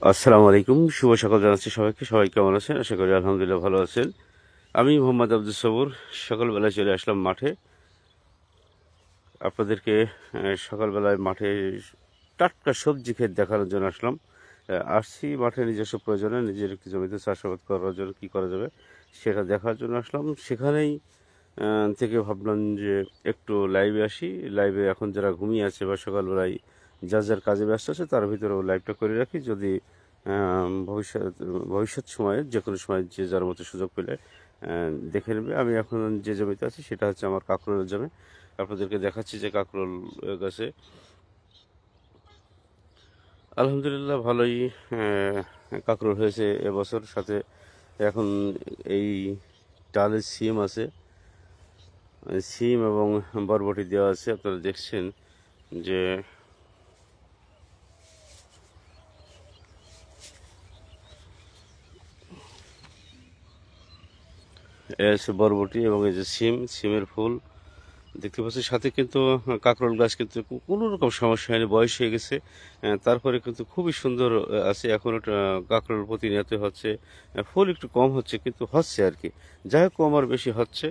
আসসালামু আলাইকুম, শুভ সকাল জানাচ্ছি সবাইকে। সবাই কেমন আছেন? আশা করি আলহামদুলিল্লাহ ভালো আছেন। আমি মোহাম্মদ আব্দুল সবুর সকালবেলায় চলে আসলাম মাঠে আপনাদেরকে। সকালবেলায় মাঠে টাটকা সবজি ক্ষেত দেখানোর জন্য আসলাম। আসছি মাঠে নিজস্ব প্রয়োজনে, নিজের একটি জমিতে চাষাবাদ করার জন্য কী করা যাবে সেটা দেখার জন্য আসলাম। সেখানেই থেকে ভাবলাম যে একটু লাইভে আসি। লাইভে এখন যারা ঘুমিয়ে আছে বা সকালবেলায় যার যার কাজে ব্যস্ত আছে তার ভিতরেও লাইভটা করে রাখি, যদি ভবিষ্যৎ ভবিষ্যৎ সময়ে যে কোনো সময় যে যার মতো সুযোগ পেলে দেখে নেবে। আমি এখন যে জমিতে আছি সেটা হচ্ছে আমার কাঁকরোলের জমি। আপনাদেরকে দেখাচ্ছি যে কাঁকরোল গাছে আলহামদুলিল্লাহ ভালোই কাঁকরোল হয়েছে এবছর। সাথে এখন এই ডালের সিম আছে, সিম এবং বরবটি দেওয়া আছে। আপনারা দেখছেন যে বরবটি এবং এই যে সিমের ফুল দেখতে পাচ্ছি। সাথে কিন্তু কাঁকরোল গাছ কিন্তু কোনো রকম সমস্যা হয়নি, বয়স হয়ে গেছে, তারপরে কিন্তু খুবই সুন্দর আছে। এখন ওটা কাঁকরোল প্রতিনিয়ত হচ্ছে, ফুল একটু কম হচ্ছে কিন্তু হচ্ছে আর কি। যাই হোক, কম আর বেশি হচ্ছে।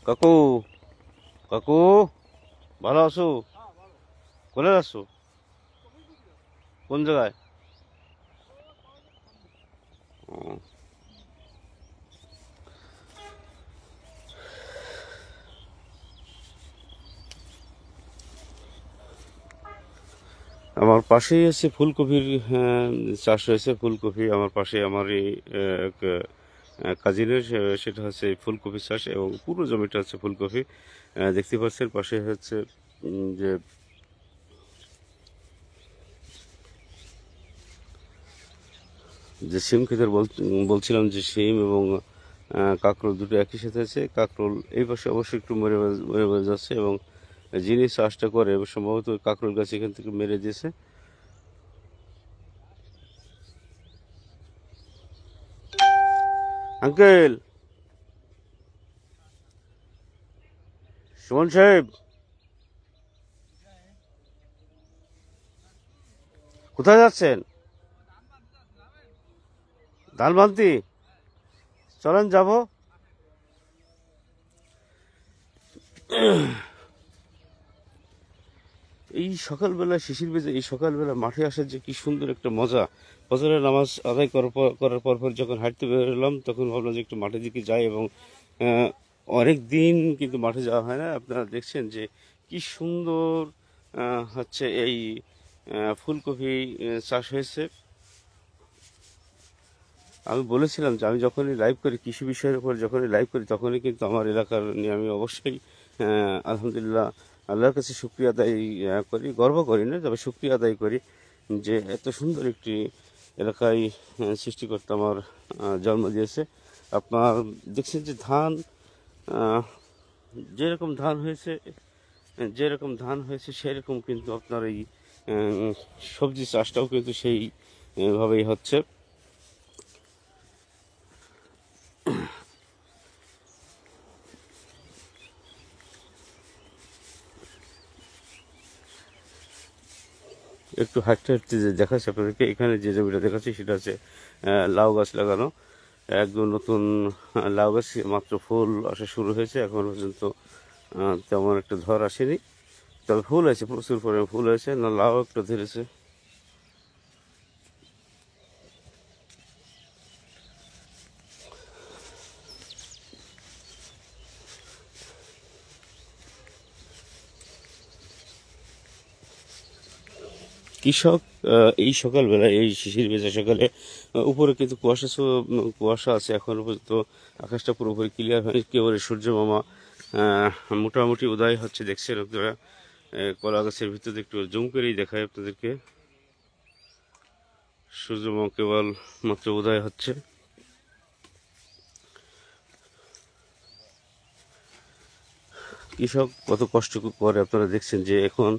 কাকু, কাকু, ভালো আছো? কোথায় আছো? কোন জায়গায়? ও, আমার পাশেই আছে ফুলকপির চাষ হয়েছে। ফুলকপি আমার পাশে আমারই এক কাজিনের, সেটা হচ্ছে ফুলকপি চাষ এবং পুরো জমিটা হচ্ছে ফুলকপি। দেখতে পাচ্ছেন পাশে হচ্ছে যে যে সিম ক্ষেতের বলছিলাম যে সিম এবং কাঁকরোল দুটো একই সাথে আছে। কাঁকরোল এই পাশে অবশ্যই একটু মরে মরে মরে যাচ্ছে এবং যিনি চাষটা করে সম্ভবত কাঁকরোল গাছ এখান থেকে মেরে দিয়েছে। আঙ্কেল, সুমন সাহেব, কোথায় যাচ্ছেন? ধান ভান্তি, চলেন যাবো। এই সকালবেলা শিশির ভেজে এই সকালবেলা মাঠে আসার যে কি সুন্দর একটা মজা। ফজরের নামাজ আদায় করার পর যখন হাঁটতে বেরোলাম তখন ভাবলাম যে একটু মাঠের দিকে যাই এবং আহ, অনেক দিন কিন্তু মাঠে যাওয়া হয় না। আপনারা দেখছেন যে কি সুন্দর হচ্ছে এই ফুলকপি চাষ হয়েছে। আমি বলেছিলাম যে আমি যখনই লাইভ করি কৃষি বিষয়ের উপর, যখনই লাইভ করি তখনই কিন্তু আমার এলাকার নিয়ে আমি অবশ্যই আলহামদুলিল্লাহ আল্লাহর কাছে শুকরিয়া আদায় করি। গর্ব করি না, তবে শুকরিয়া আদায় করি যে এত সুন্দর একটি এলাকায় সৃষ্টিকর্তা আমার জন্ম দিয়েছে। আপনার দেখছেন যে ধান, আহ, যেরকম ধান হয়েছে সেরকম কিন্তু আপনার এই সবজি চাষটাও কিন্তু সেই ভাবেই হচ্ছে। একটু হাঁটতে হাঁটতে যে দেখাচ্ছি আপনাদেরকে, এখানে যে জমিটা দেখাচ্ছি সেটা হচ্ছে লাউ গাছ লাগানো। একদম নতুন লাউ গাছ, মাত্র ফুল আসা শুরু হয়েছে। এখন পর্যন্ত তেমন একটা ঝড় আসেনি, তবে ফুল হয়েছে, প্রচুর পরিমাণে ফুল হয়েছে, না লাউ একটু ধরেছে। কৃষক এই সকালবেলা, এই শিশির ভেজা সকালে উপরে কিন্তু কুয়াশা আছে এখনো পর্যন্ত। আকাশটা পুরোপুরি ক্লিয়ার হয়নি, কেবল সূর্য মামা মোটামুটি উদয় হচ্ছে। দেখছেন আপনারা কলা গাছের ভিতরে একটু জুম করেই দেখায় আপনাদেরকে, সূর্য মামা কেবল মাত্র উদয় হচ্ছে। কৃষক কত কষ্ট করে আপনারা দেখছেন যে এখন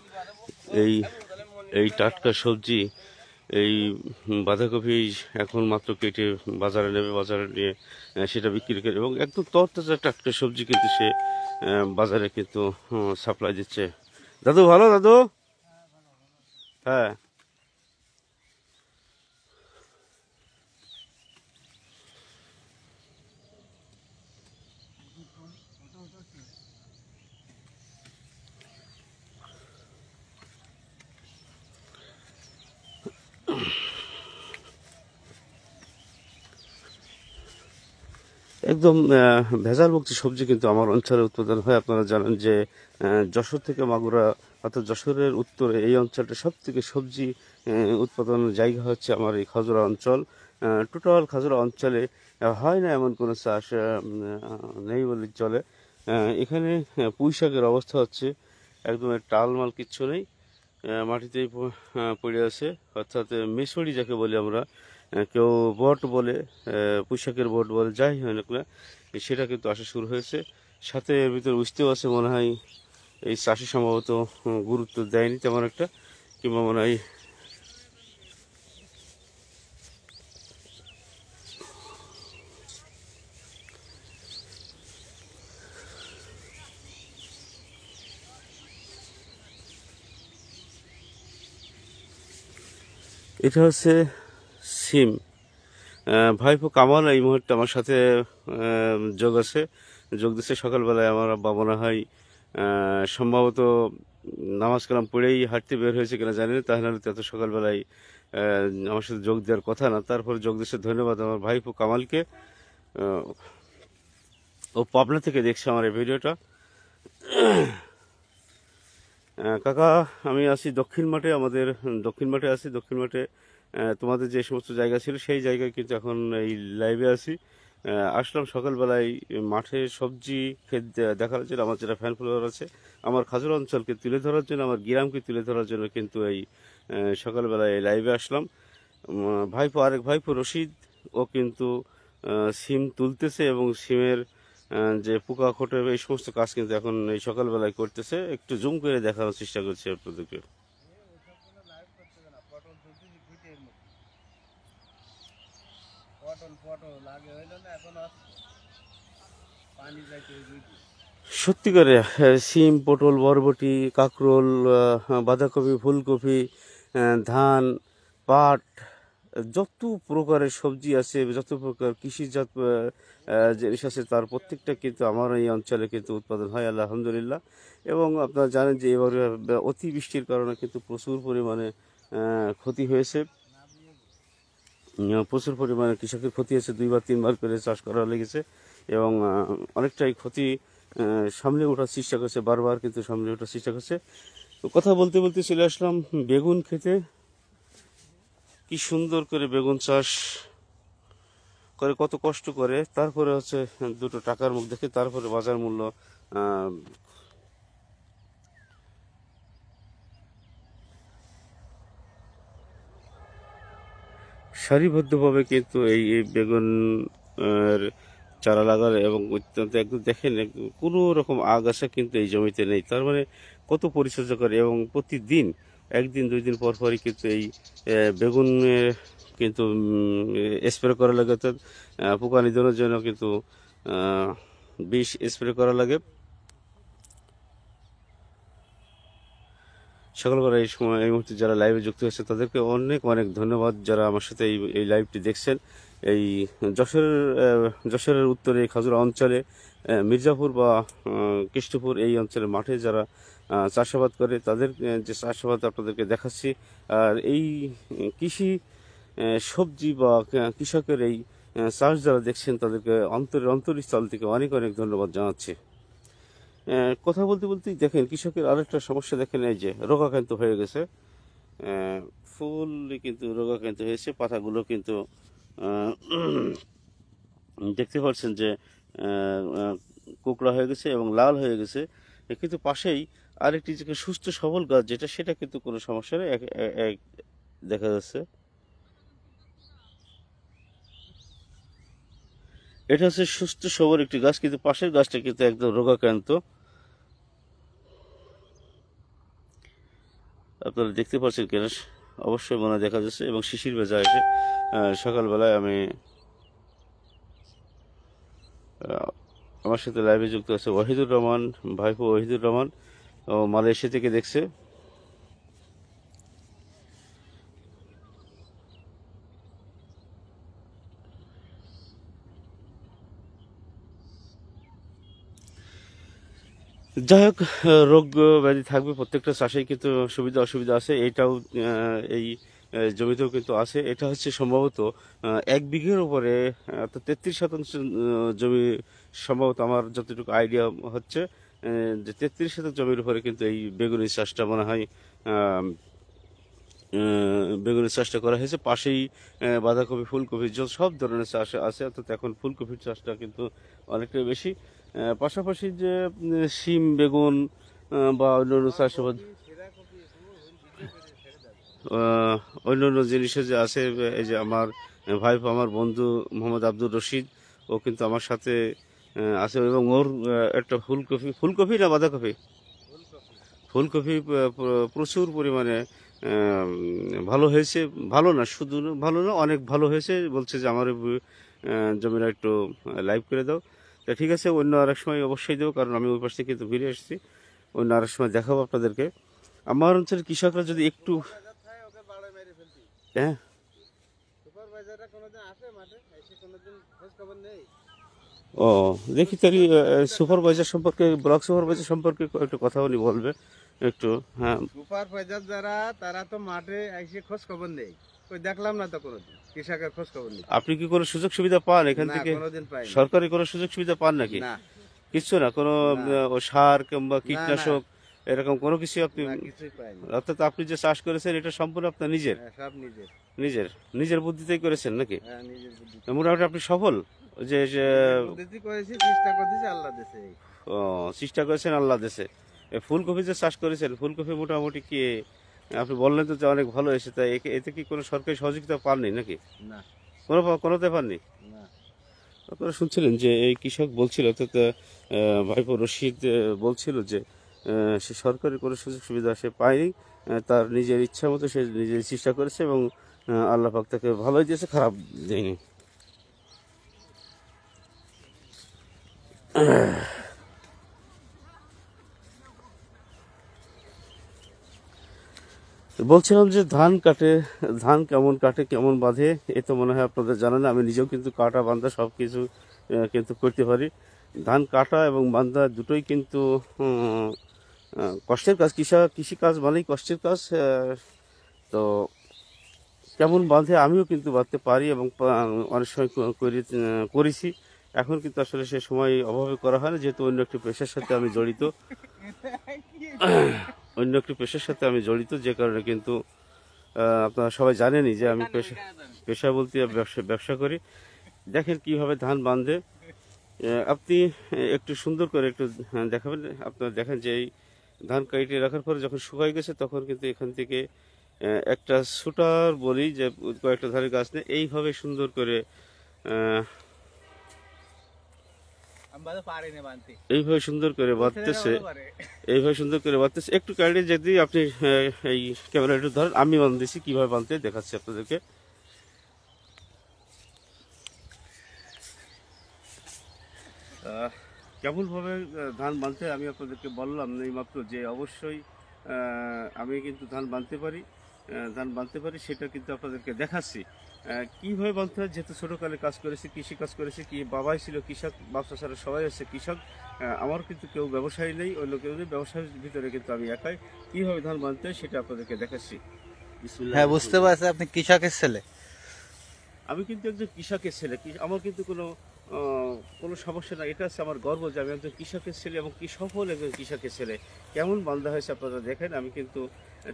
এই এই টাটকা সবজি, এই বাঁধাকপি এখন মাত্র কেটে বাজারে নেবে, বাজারে নিয়ে সেটা বিক্রি করে এবং একদম তরতাজা টাটকা সবজি কিন্তু সে বাজারে কিন্তু সাপ্লাই দিচ্ছে। দাদু ভালো দাদু? হ্যাঁ, একদম ভেজালমুক্ত সবজি কিন্তু আমার অঞ্চলে উৎপাদন হয়। আপনারা জানেন যে যশোর থেকে মাগুরা অর্থাৎ যশোরের উত্তরে এই অঞ্চলটা সব থেকে সবজি উৎপাদনের জায়গা হচ্ছে আমার এই খাজুরা অঞ্চল। টোটাল খাজুরা অঞ্চলে হয় না এমন কোনো চাষ নেই বলে চলে। এখানে পুঁই শাকের অবস্থা হচ্ছে একদম টালমাল কিচ্ছু নেই, মাটিতেই পড়ে আছে, অর্থাৎ মেসড়ি যাকে বলি আমরা, কেউ বট বলে, পুঁইশাকের বট বলে, যাই হয় না কেন, সেটা কিন্তু আসা শুরু হয়েছে। সাথে এর ভিতরে বুঝতেও আছে মনে হয় এই চাষি সম্ভবত গুরুত্ব দেয়নি তেমন একটা, কিংবা মনে হয় এটা হচ্ছে সিম। ভাইপো কামাল এই মুহূর্তে আমার সাথে যোগ দিচ্ছে। সকালবেলায় আমার আব্বা মনে হয় সম্ভবত নামাজ কালাম পড়েই হাঁটতে বের হয়েছে কিনা জানি না, তাহলে তো এত সকালবেলায় আমার সাথে যোগ দেওয়ার কথা না। তারপরে যোগ দিচ্ছে, ধন্যবাদ আমার ভাইপো কামালকে। আহ, ও পাবনা থেকে দেখছে আমার এই ভিডিওটা। কাকা, আমি আছি দক্ষিণ মাঠে, আমাদের দক্ষিণ মাঠে আছি। দক্ষিণ মাঠে তোমাদের যে সমস্ত জায়গা ছিল সেই জায়গায় কিন্তু এখন এই লাইভে আছি। আসলাম সকালবেলায় মাঠে সবজি ক্ষেত দেখার জন্য, আমার যেটা ফ্যান ফলোয়ার আছে, আমার খাজুর অঞ্চলকে তুলে ধরার জন্য, আমার গ্রামকে তুলে ধরার জন্য কিন্তু এই সকালবেলায় এই লাইভে আসলাম। ভাইপো, আরেক ভাইপো রশিদ, ও কিন্তু সিম তুলতেছে এবং সিমের যে পোকা খোটে এই সমস্ত কাজ কিন্তু এখন এই সকালবেলায় করতেছে। একটু জুম করে দেখানোর চেষ্টা করছি আপনাদেরকে। সত্যিকারে সিম, পটল, বরবটি, কাঁকরোল, বাঁধাকপি, ফুলকপি, ধান, পাট, যত প্রকারের সবজি আছে, যত প্রকার কৃষিজাত জিনিস আছে, তার প্রত্যেকটা কিন্তু আমার এই অঞ্চলে কিন্তু উৎপাদন হয় আলহামদুলিল্লাহ। এবং আপনারা জানেন যে এবারে অতিবৃষ্টির কারণে কিন্তু প্রচুর পরিমাণে ক্ষতি হয়েছে। প্রচুর পরিমাণে কৃষকের ক্ষতি হয়েছে, 2-3 বার করে চাষ করা লেগেছে এবং অনেকটাই ক্ষতি সামলে ওঠার চেষ্টা করছে, বারবার কিন্তু সামলে ওঠার চেষ্টা করছে। তো কথা বলতে বলতে চলে আসলাম বেগুন খেতে। কি সুন্দর করে বেগুন চাষ করে, কত কষ্ট করে, তারপরে হচ্ছে দুটো টাকার মুখ দেখে তারপরে বাজার মূল্য সারিবদ্ধভাবে কিন্তু এই বেগুন চারা লাগানো এবং অত্যন্ত একদম দেখেন কোনো রকম আগাছা কিন্তু এই জমিতে নেই। তার মানে কত পরিচর্যা করে, এবং প্রতিদিন 1-2 দিন পর পরই কিন্তু এই বেগুন কিন্তু স্প্রে করা লাগে, অর্থাৎ পোকা নিধনের জন্য কিন্তু বিষ স্প্রে করা লাগে। সকালবেলা এই সময় এই মুহূর্তে যারা লাইভে যুক্ত হয়েছে তাদেরকে অনেক অনেক ধন্যবাদ, যারা আমার সাথে এই লাইভটি দেখছেন। এই যশোরের উত্তরে খাজুরা অঞ্চলে মির্জাপুর বা কৃষ্ণপুর এই অঞ্চলের মাঠে যারা চাষাবাদ করে তাদের যে চাষাবাদ আপনাদেরকে দেখাচ্ছি। আর এই কৃষি সবজি বা কৃষকের এই চাষ যারা দেখছেন তাদেরকে অন্তরস্থল থেকে অনেক অনেক ধন্যবাদ জানাচ্ছি। কথা বলতে বলতেই দেখেন কৃষকের আরেকটা সমস্যা দেখেন, এই যে রোগাক্রান্ত হয়ে গেছে, ফুল কিন্তু রোগাক্রান্ত হয়েছে, পাতাগুলো কিন্তু দেখতে পাচ্ছেন যে কুকড়া হয়ে গেছে এবং লাল হয়ে গেছে। কিন্তু পাশেই আরেকটি যে সুস্থ সবল গাছ যেটা, সেটা কিন্তু কোনো সমস্যা নেই, দেখা যাচ্ছে। এটা হচ্ছে সুস্থ সবল একটি গাছ, কিন্তু পাশের গাছটা কিন্তু একদম রোগাক্রান্ত। আপনারা দেখতে পাচ্ছেন কিনা অবশ্যই মনে দেখা যাচ্ছে, এবং শিশির ভেজা এসে সকালবেলায় আমি আমার সাথে লাইভে যুক্ত আছে ওয়াহিদুর রহমান, ভাইপো ওয়াহিদুর রহমান। ও মালয়েশিয়া থেকে দেখছে। যাই হোক, রোগ ব্যাধি থাকবে, প্রত্যেকটা চাষেই কিন্তু সুবিধা অসুবিধা আছে। এইটাও এই জমিতেও কিন্তু আছে। এটা হচ্ছে সম্ভবত 1 বিঘের উপরে, তো 33% জমি সম্ভবত, আমার যতটুকু আইডিয়া হচ্ছে যে 33% জমির উপরে কিন্তু এই বেগুনি চাষটা মনে হয় বেগুনের চাষটা করা হয়েছে। পাশেই বাঁধাকপি, ফুলকপি, সব ধরনের চাষ আছে, অর্থাৎ এখন ফুলকপির চাষটা কিন্তু অনেকটাই বেশি। পাশাপাশি যে শিম, বেগুন বা অন্যান্য চাষাবাদ, অন্যান্য জিনিসে যে আছে, এই যে আমার ভাইপো, আমার বন্ধু মোহাম্মদ আব্দুর রশিদ, ও কিন্তু আমার সাথে আছে, এবং ওর একটা ফুলকপি না বাঁধাকপি, ফুলকপি প্রচুর পরিমাণে ভালো হয়েছে। ভালো না, শুধু ভালো না, অনেক ভালো হয়েছে। বলছে যে আমার জমিটা একটু লাইভ করে দাও। তা ঠিক আছে, অন্য আরেক সময় অবশ্যই দেবো, কারণ আমি ওই পাশ থেকে কিন্তু ফিরে এসেছি। অন্য আরেক সময় দেখাবো আপনাদেরকে। আমার অঞ্চলের কৃষকরা যদি একটু, হ্যাঁ, ও দেখি তাহলে সুপারভাইজার সম্পর্কে, ব্লক সুপারভাইজার সম্পর্কে একটু কথা বলবে একটু। হ্যাঁ, সুপারভাইজার যারা, তারা তো মাঠে এসে খোঁজ খবর নেই, ওই দেখলাম না তো কোনোদিন কৃষকের খোঁজ খবর নেই। আপনি কি কোনো সুযোগ সুবিধা পান এখান না, থেকে? কোনোদিন পাইনি। সরকারি কোনো সুযোগ সুবিধা পান নাকি? না, কিচ্ছু না, কোনো না। ও সার কিংবা না, কীটনাশক এরকম কোনো কিছু আপনি, না, কিছুই পাইনি। অর্থাৎ আপনি যে চাষ করেছেন এটা সম্পূর্ণ আপনার নিজের হ্যাঁ, সব নিজের। নিজের নিজের বুদ্ধিতেই করেছেন নাকি? হ্যাঁ, নিজের বুদ্ধি। মোটামুটি আপনি সফল, যে যে নিজের বুদ্ধিতে করেছি, চেষ্টা করতেছি, আল্লাহ দিছে এই। ও, চেষ্টা করেছেন, আল্লাহ দেশে। ফুলকপি যে চাষ করেছেন, ফুলকপি মোটামুটি কি আপনি বললেন তো যে অনেক ভালো হয়েছে, তাই এতে কি কোনো সরকারি সহযোগিতা পাননি নাকি? না, কোনোতে পাননি? না। আপনারা শুনছিলেন যে এই কৃষক বলছিল, অর্থাৎ ভাইপো রশিদ বলছিল যে সে সরকারি কোনো সুযোগ সুবিধা সে পায়নি। তার নিজের ইচ্ছা মতো সে নিজের চেষ্টা করেছে, এবং আল্লাহ পাক তাকে ভালোই দিয়েছে, খারাপ দেয়নি। বলছিলাম যে ধান কেমন কাটে, কেমন বাঁধে, এ তো মনে হয় আপনাদের জানা না। আমি নিজেও কিন্তু কাটা বান্ধা সব কিছু কিন্তু করতে পারি। ধান কাটা এবং বান্ধা দুটোই কিন্তু কষ্টের কাজ। কৃষিকাজ মানেই কষ্টের কাজ। তো কেমন বাঁধে আমিও কিন্তু বাঁধতে পারি, এবং অনেক সময় করেছি। এখন কিন্তু আসলে সে সময় অভাবে করা হয় না, যেহেতু অন্য একটি পেশার সাথে আমি জড়িত। অন্য একটি পেশার সাথে আমি জড়িত, যে কারণে কিন্তু আপনারা সবাই জানেনই যে আমি পেশা বলতে ব্যবসা করি। দেখেন কিভাবে ধান বাঁধে। আপনি একটু সুন্দর করে একটু দেখাবেন। আপনারা দেখেন যে এই ধান কাটিয়ে রাখার পরে যখন শুকাই গেছে, তখন কিন্তু এখান থেকে একটা শুটার বলি, যে কয়েকটা ধানের গাছ নিয়ে এইভাবে সুন্দর করে এইভাবে সুন্দর করে বাঁধতেছে, এইভাবে সুন্দর করে বাঁধতেছে। একটু কাইন্ডলি যদি আপনি এই ক্যামেরা একটু ধরেন, আমি বাঁধতেছি কিভাবে বাঁধতে দেখাচ্ছি আপনাদেরকে। কেমনভাবে ধান বাঁধতে আমি আপনাদেরকে বললাম এই মাত্র, যে অবশ্যই আমি কিন্তু ধান বাঁধতে পারি, সেটা কিন্তু আপনাদেরকে দেখাচ্ছি কীভাবে বাঁধতে হয়। যেহেতু ছোটোকালে কাজ করেছি, কৃষি কাজ করেছি, কি বাবাই ছিল কৃষক, বাচ্চা ছাড়া সবাই হচ্ছে কৃষক। আমার কিন্তু কেউ ব্যবসায়ী নেই, অন্য কেউ নেই, ব্যবসায়ীর ভিতরে কিন্তু আমি একাই। কীভাবে ধান বাঁধতে হয় সেটা আপনাদেরকে দেখাচ্ছি। হ্যাঁ, বুঝতে পারছি আপনি কৃষকের ছেলে। আমি কিন্তু একজন কৃষকের ছেলে, আমার কিন্তু কোনো সমস্যা না। এটা হচ্ছে আমার গর্ব যে আমি একজন কৃষকের ছেলে, এবং কি সফল একজন কৃষকের ছেলে। কেমন বান্ধা হয়েছে আপনারা দেখেন। আমি কিন্তু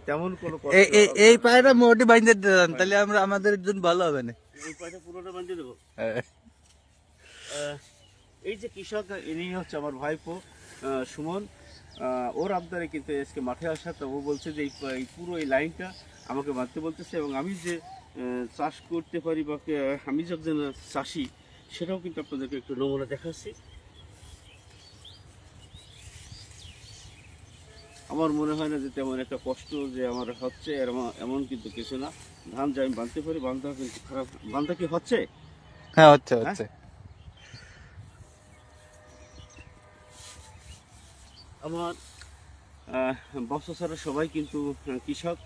তেমন কোনো এই পায়রা মোটি বাইন্ধে দেন, তাহলে আমরা আমাদের জন্য ভালো হবে না। এই পায়টা পুরোটা বাঁধে দেবো। এই যে কৃষক, ইনি হচ্ছে আমার ভাইপো সুমন। ওর আবদারে কিন্তু আজকে মাঠে আসা। তো ও বলছে যে এই পুরো এই লাইনটা আমাকে বাঁধতে বলতেছে, এবং আমি যে চাষ করতে পারি বা আমি যে একজন চাষি, সেটাও কিন্তু আপনাদেরকে একটু নমুনা দেখাচ্ছি। আমার মনে হয় না যে তেমন একটা কষ্ট যে আমার হচ্ছে, এমন কিন্তু কিছু না। ধান যে আমি বাঁধতে পারি, বান্ধা কিন্তু খারাপ। বান্ধা কি হচ্ছে? হ্যাঁ, হচ্ছে। আমার বস্তা ছাড়া সবাই কিন্তু কৃষক।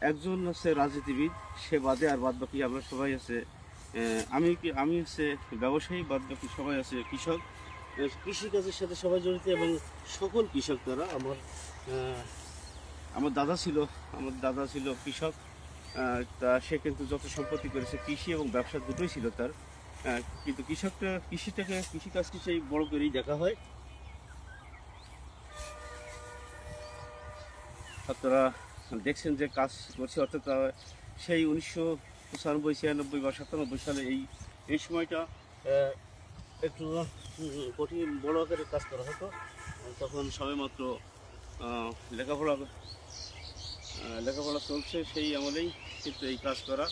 একজন হচ্ছে রাজনীতিবিদ, সে বাদে আর বাদ বাকি আমরা সবাই আছে আমি হচ্ছে ব্যবসায়ী, বাদ বাকি সবাই আছে কৃষক। কৃষিকাজের সাথে সবাই জড়িত এবং সকল কৃষক দ্বারা আমার দাদা ছিল কৃষক। তা সে কিন্তু যত সম্পত্তি করেছে কৃষি এবং ব্যবসা দুটোই ছিল তার। কিন্তু কৃষিকাজকে সেই বড় করেই দেখা হয়। আপনারা দেখছেন যে কাজ করছে, অর্থাৎ সেই 1995, 96 বা 97 সালে এই সময়টা একটু কঠিন বড় আকারে কাজ করা হতো। তখন সবেমাত্র লেখাপড়া চলছে, সেই আমলেই কিন্তু এই কাজ করা।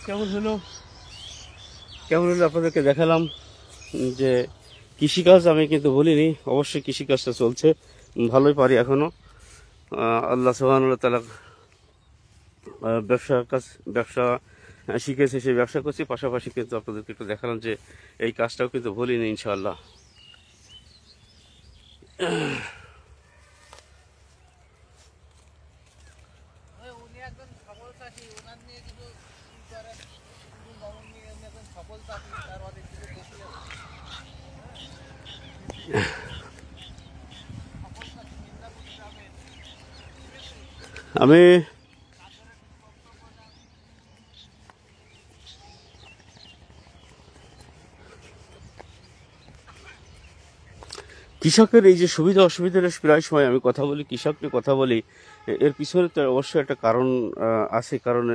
কেমন হলো আপনাদেরকে দেখালাম যে কৃষিকাজ আমি কিন্তু বলিনি, অবশ্যই কৃষিকাজটা চলছে, ভালোই পারি এখনো। আল্লাহ সুবহানাহু ওয়া তাআলা ব্যবসা শিখেছে, সেই ব্যবসা করছি, পাশাপাশি কিন্তু আপনাদেরকে একটু দেখালাম যে এই কাজটাও কিন্তু বলিনি ইনশাআল্লাহ। আমি কৃষকের এই যে সুবিধা অসুবিধার প্রায় সময় আমি কথা বলি, কৃষক নিয়ে কথা বলি, এর পিছনে তো অবশ্যই একটা কারণ আছে। কারণ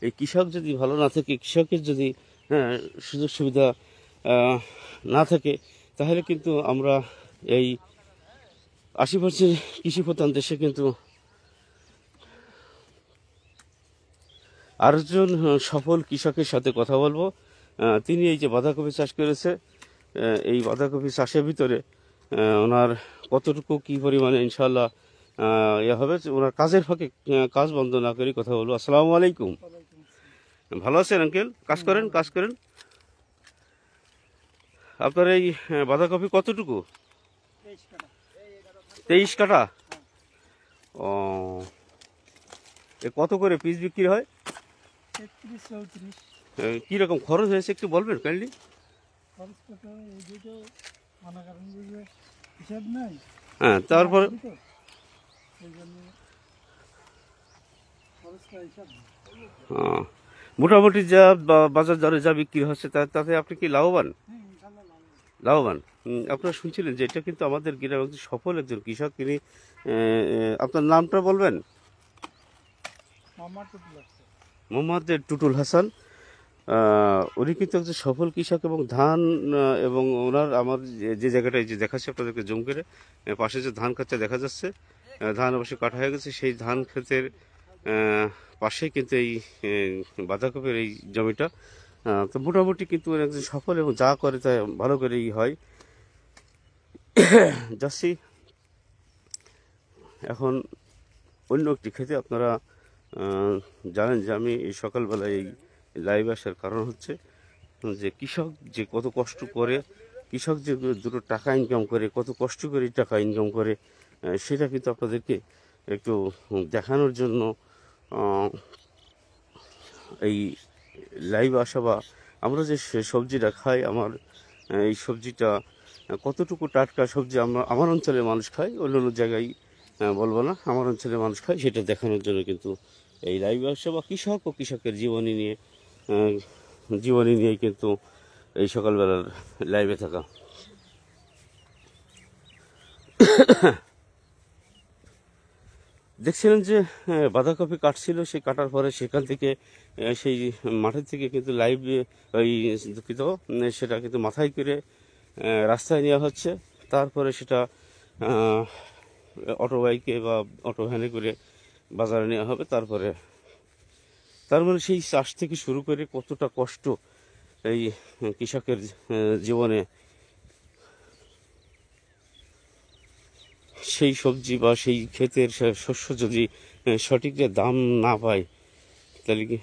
এই কৃষক যদি ভালো না থাকে, কৃষকের যদি সুযোগ সুবিধা না থাকে, তাহলে কিন্তু আমরা এই 80% কৃষি প্রধান দেশে কিন্তু আরেকজন সফল কৃষকের সাথে কথা বলবো। তিনি এই যে বাঁধাকপি চাষ করেছে, এই বাঁধাকপি চাষের ভিতরে ওনার কতটুকু কি পরিমাণে ইনশাল্লাহ হবে, ওনার কাজের ফাঁকে কাজ বন্ধ না করে কথা বলবো। আসসালামু আলাইকুম। ভালো আছেন আঙ্কেল? কাজ করেন। আপনার এই বাঁধাকপি কতটুকু? 23 কাঠা। ও, কত করে পিস বিক্রি হয়? 34-34। কিরকম খরচ হয়েছে একটু বলবেন কাইন্ডলি? হ্যাঁ, তারপর মোটামুটি যা বাজার দরে যা বিক্রি হচ্ছে তাতে আপনি কি লাভবান? আপনারা শুনছিলেন যে এটা কিন্তু আমাদের গ্রামের একজন সফল একজন কৃষক। তিনি আপনার নামটা বলবেন? মোহাম্মদ টুটুল হাসান। উনি কিন্তু একজন সফল কৃষক এবং ধান এবং ওনার আমার যে জায়গাটা এই যে দেখাচ্ছে আপনাদেরকে জুম করে, পাশে যে ধান ক্ষেতটা দেখা যাচ্ছে, ধান অবশ্যই কাটা হয়ে গেছে, সেই ধান ক্ষেতের পাশেই কিন্তু এই বাঁধাকপির এই জমিটা। তো মোটামুটি কিন্তু একজন সফল এবং যা করে তা ভালো করেই হয়। যাচ্ছি এখন অন্য একটি ক্ষেতে। আপনারা জানেন যে আমি এই সকালবেলা এই লাইভ আসার কারণ হচ্ছে যে কৃষক যে কত কষ্ট করে, কৃষক যে দুটো টাকা ইনকাম করে, কত কষ্ট করে টাকা ইনকাম করে, সেটা কিন্তু আপনাদেরকে একটু দেখানোর জন্য এই লাইভ আসা। বা আমরা যে সবজিটা খাই, আমার এই সবজিটা কতটুকু টাটকা সবজি আমার অঞ্চলের মানুষ খায়, অন্য জায়গায় বলবো না, আমার অঞ্চলের মানুষ খায়, সেটা দেখানোর জন্য কিন্তু এই লাইভ আসা বা কৃষক ও কৃষকের জীবনী নিয়ে কিন্তু এই সকালবেলার লাইভে থাকা। দেখছিলেন যে বাঁধাকপি কাটছিল, সেই কাটার পরে সেখান থেকে সেই মাঠের থেকে কিন্তু লাইভ দুঃখিত সেটা কিন্তু মাথায় করে রাস্তায় নেওয়া হচ্ছে। তারপরে সেটা অটো বাইকে বা অটো ভ্যানে করে বাজারে নেওয়া হবে। তার মানে সেই চাষ থেকে শুরু করে কতটা কষ্ট এই কৃষকের জীবনে সেই সবজি বা সেই ক্ষেতের শস্য যদি সঠিক যে দাম না পায়, তাহলে কি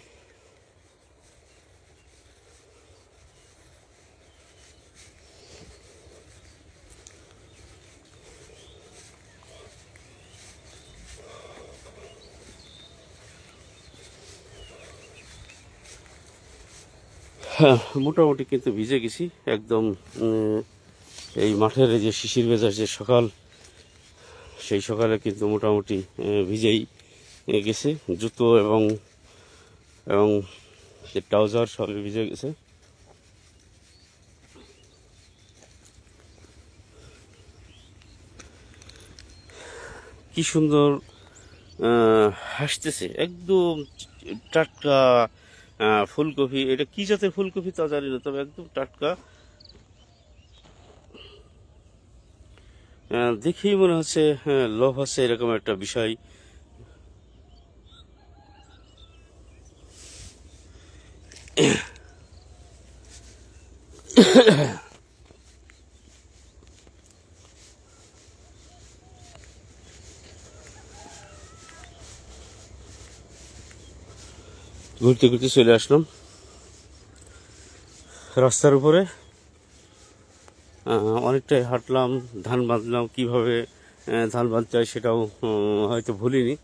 হ্যাঁ, মোটামুটি কিন্তু ভিজে গেছি একদম। এই মাঠের এই যে শিশির ভেজার যে সকাল, সেই সকালে কিন্তু মোটামুটি ভিজেই গেছে, জুতো এবং এবং যে ট্রাউজার সবই ভিজে গেছে। কি সুন্দর হাসতেছে, একদম টাটকা ফুলকপি। এটা কি জাতের ফুলকপি তা জানি না, তবে একদম টাটকা। দেখেই মনে হচ্ছে লোভ আছে এরকম একটা বিষয়। ঘুরতে ঘুরতে চলে আসলাম রাস্তার উপরে। অনেকটাই হাঁটলাম, ধান বাঁধলাম, কিভাবে ধান বাঁধতে হয় সেটাও হয়তো ভুলিনি,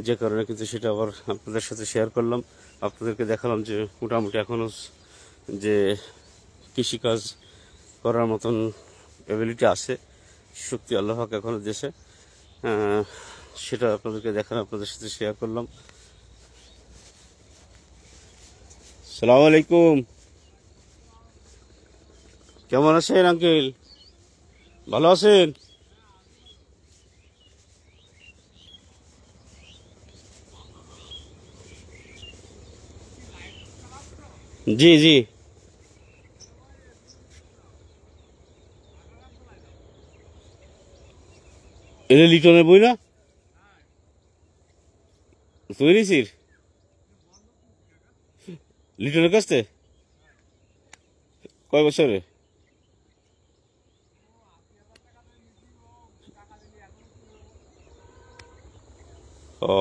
যে কারণে কিন্তু সেটা আবার আপনাদের সাথে শেয়ার করলাম। আপনাদেরকে দেখালাম যে মোটামুটি এখনও যে কৃষিকাজ করার মতন অ্যাবিলিটি আছে, শক্তি আল্লাহ পাক এখনও দেশে, সেটা আপনাদেরকে দেখালাম, আপনাদের সাথে শেয়ার করলাম। সালাম আলাইকুম, কেমন আছেন আঙ্কেল? ভালো আছেন? জি জি। এটা লিটনের বই না? তুই নিছিস লিটনের কাছ থেকে? কয় বছরে? ও,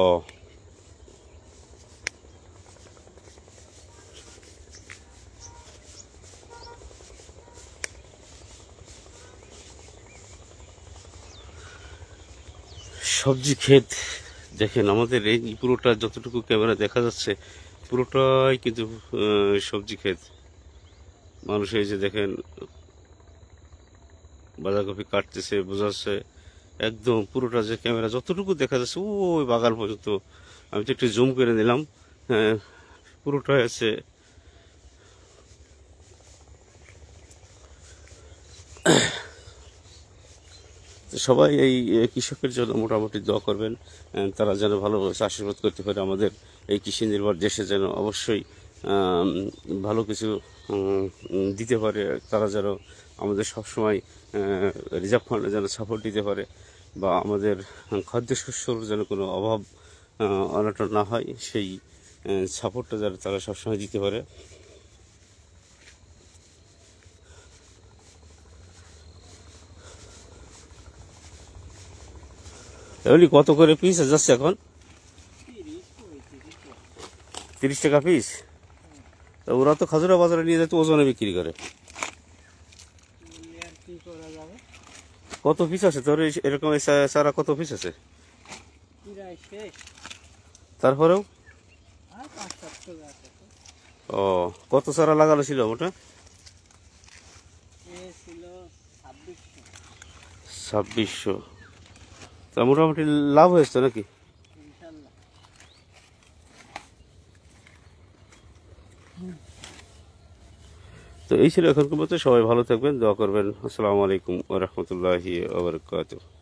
সবজি ক্ষেত দেখেন, আমাদের এই পুরোটা যতটুকু ক্যামেরা দেখা যাচ্ছে পুরোটাই কিন্তু সবজি ক্ষেত। মানুষ এই যে দেখেন বাঁধাকপি কাটতেছে, বোঝাচ্ছে একদম পুরোটা যে ক্যামেরা যতটুকু দেখা যাচ্ছে ওই বাগান পর্যন্ত। আমি তো একটু জুম করে নিলাম, হ্যাঁ, পুরোটাই আছে। সবাই এই কৃষকের জন্য মোটামুটি দোয়া করবেন, তারা যেন ভালোভাবে চাষাবাদ করতে পারে। আমাদের এই কৃষি নির্ভর দেশে যেন অবশ্যই ভালো কিছু দিতে পারে, তারা যেন আমাদের সবসময় রিজার্ভ ফান্ডে যেন সাপোর্ট দিতে পারে, বা আমাদের খাদ্যশস্যর যেন কোনো অভাব অনটন না হয়, সেই সাপোর্টটা যেন তারা সবসময় দিতে পারে। এমনি কত করে পিস যাচ্ছে এখন? 30 টাকা পিস? তা ওরা তো খাজুরা বাজারে নিয়ে যায় তো ওজনে বিক্রি করে। কত পিস আছে তোর এরকম চারা? কত পিস আছে? তারপরেও ও, কত চারা লাগানো ছিল ওটা? 2600। তা মোটামুটি লাভ হয়েছে নাকি? তো এই ছিল এখনকার মতো। সবাই ভালো থাকবেন, দোয়া করবেন। আসসালামু আলাইকুম ওয়া রাহমাতুল্লাহি ওয়া বারাকাতুহু।